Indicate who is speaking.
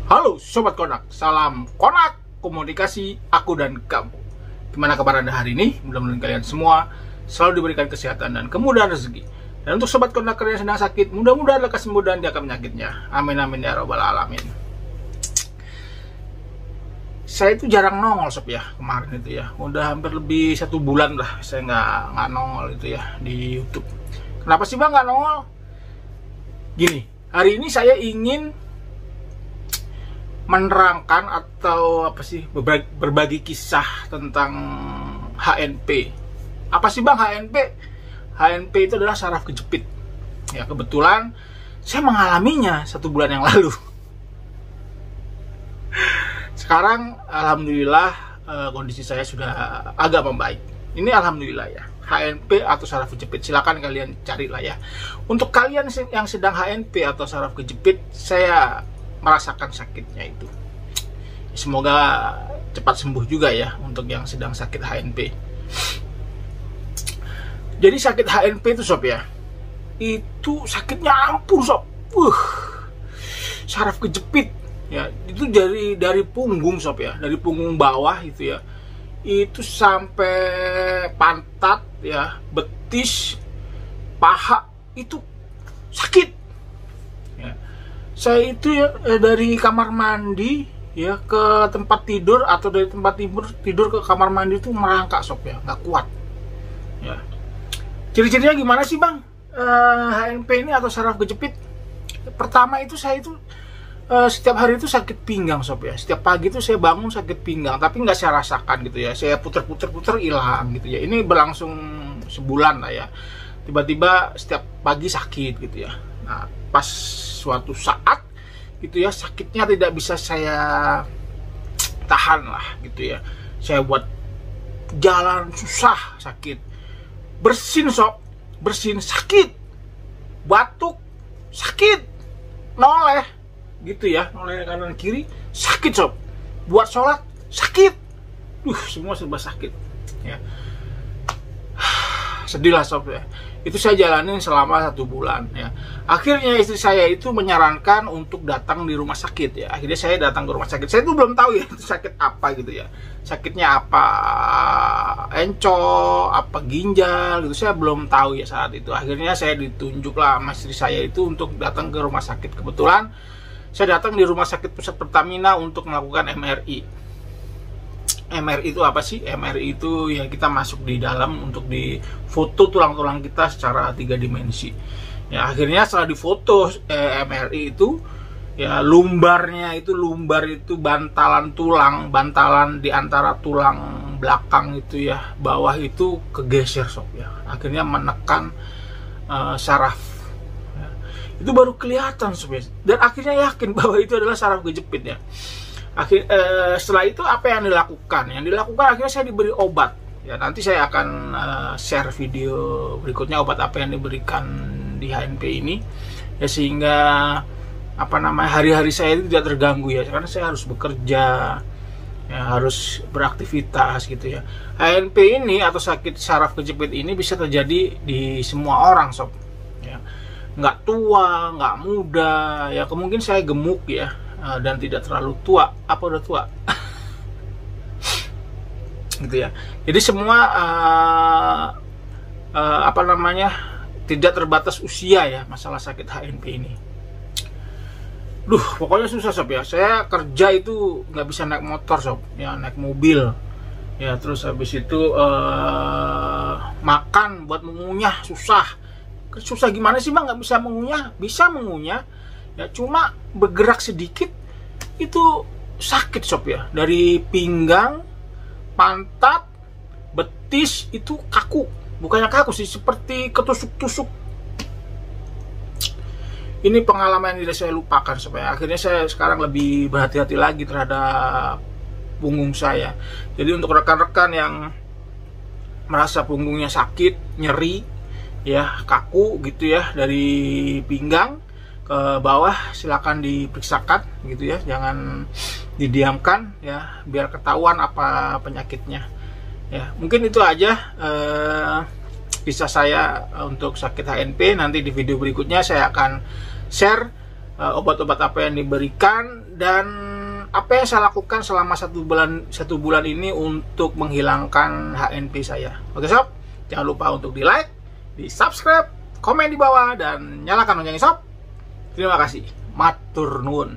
Speaker 1: Halo Sobat Konak, salam Konak komunikasi aku dan kamu. Gimana kabar Anda hari ini? Mudah-mudahan kalian semua selalu diberikan kesehatan dan kemudahan rezeki. Dan untuk Sobat Konak yang sedang sakit, mudah-mudahan lekas sembuh dan diangkat penyakitnya. Amin amin ya robbal alamin. Saya itu jarang nongol Sob ya kemarin itu ya. Udah hampir lebih 1 bulan lah saya nggak nongol itu ya di YouTube. Kenapa sih Bang nggak nongol? Gini, hari ini saya ingin menerangkan atau apa sih berbagi kisah tentang HNP. Apa sih Bang HNP? HNP itu adalah saraf kejepit. Ya kebetulan saya mengalaminya 1 bulan yang lalu. Sekarang alhamdulillah kondisi saya sudah agak membaik. Ini alhamdulillah ya. HNP atau saraf kejepit, silakan kalian carilah ya. Untuk kalian yang sedang HNP atau saraf kejepit, saya merasakan sakitnya itu. Semoga cepat sembuh juga ya untuk yang sedang sakit HNP. Jadi sakit HNP itu Sob ya, itu sakitnya ampun Sob. Saraf kejepit ya, itu dari punggung Sob ya, dari punggung bawah itu ya, itu sampai pantat ya, betis, paha itu sakit. Saya itu ya dari kamar mandi ya ke tempat tidur atau dari tempat tidur ke kamar mandi itu merangkak Sob ya, nggak kuat ya. Ciri-cirinya gimana sih Bang HNP ini atau saraf kejepit? Pertama itu saya itu setiap hari itu sakit pinggang Sob ya. Setiap pagi itu saya bangun sakit pinggang, tapi nggak saya rasakan gitu ya. Saya puter-puter hilang gitu ya. Ini berlangsung sebulan lah ya. Tiba-tiba setiap pagi sakit gitu ya. Nah, pas suatu saat gitu ya, sakitnya tidak bisa saya tahan lah gitu ya. Saya buat jalan susah, sakit. Bersin Sob, bersin sakit. Batuk sakit. Noleh gitu ya, noleh kanan kiri sakit Sob. Buat sholat sakit. Semua serba sakit ya. Sedih lah Sob ya. Itu saya jalanin selama 1 bulan ya. Akhirnya istri saya itu menyarankan untuk datang di rumah sakit ya. Akhirnya saya datang ke rumah sakit. Saya tuh belum tahu ya itu sakit apa gitu ya. Sakitnya apa, encok, apa ginjal gitu. Saya belum tahu ya saat itu. Akhirnya saya ditunjuk lah sama istri saya itu untuk datang ke rumah sakit. Kebetulan saya datang di rumah sakit pusat Pertamina untuk melakukan MRI. MRI itu apa sih? MRI itu ya kita masuk di dalam untuk difoto tulang-tulang kita secara 3 dimensi. Ya akhirnya setelah difoto MRI itu ya lumbar itu bantalan tulang, bantalan di antara tulang belakang itu ya, bawah itu kegeser Sob ya. Akhirnya menekan saraf. Ya. Itu baru kelihatan Sob ya. Dan akhirnya yakin bahwa itu adalah saraf kejepit ya. Setelah itu apa yang dilakukan? Yang dilakukan akhirnya saya diberi obat. Ya nanti saya akan share video berikutnya obat apa yang diberikan di HNP ini. Ya sehingga apa namanya hari-hari saya itu tidak terganggu ya, karena saya harus bekerja, ya harus beraktivitas gitu ya. HNP ini atau sakit saraf kejepit ini bisa terjadi di semua orang Sob. Ya, nggak tua, nggak muda. Ya kemungkinan saya gemuk ya. Dan tidak terlalu tua. Apa udah tua? Gitu ya. Jadi semua apa namanya, tidak terbatas usia ya masalah sakit HNP ini. Pokoknya susah Sob ya. Saya kerja itu nggak bisa naik motor Sob ya, naik mobil ya. Terus habis itu makan buat mengunyah susah gimana sih Bang? Nggak bisa mengunyah? Bisa mengunyah ya, cuma bergerak sedikit itu sakit Sob ya. Dari pinggang, pantat, betis itu kaku. Bukannya kaku sih, seperti ketusuk-tusuk. Ini pengalaman yang tidak saya lupakan Sob ya. Akhirnya saya sekarang lebih berhati-hati lagi terhadap punggung saya. Jadi untuk rekan-rekan yang merasa punggungnya sakit, nyeri ya, kaku gitu ya, dari pinggang ke bawah, silakan diperiksakan gitu ya, jangan didiamkan ya, biar ketahuan apa penyakitnya ya. Mungkin itu aja kisah saya untuk sakit HNP. Nanti di video berikutnya saya akan share obat-obat apa yang diberikan dan apa yang saya lakukan selama satu bulan ini untuk menghilangkan HNP saya. Oke sob, jangan lupa untuk di like, di subscribe, komen di bawah, dan nyalakan loncengnya sob. Terima kasih, matur nuwun.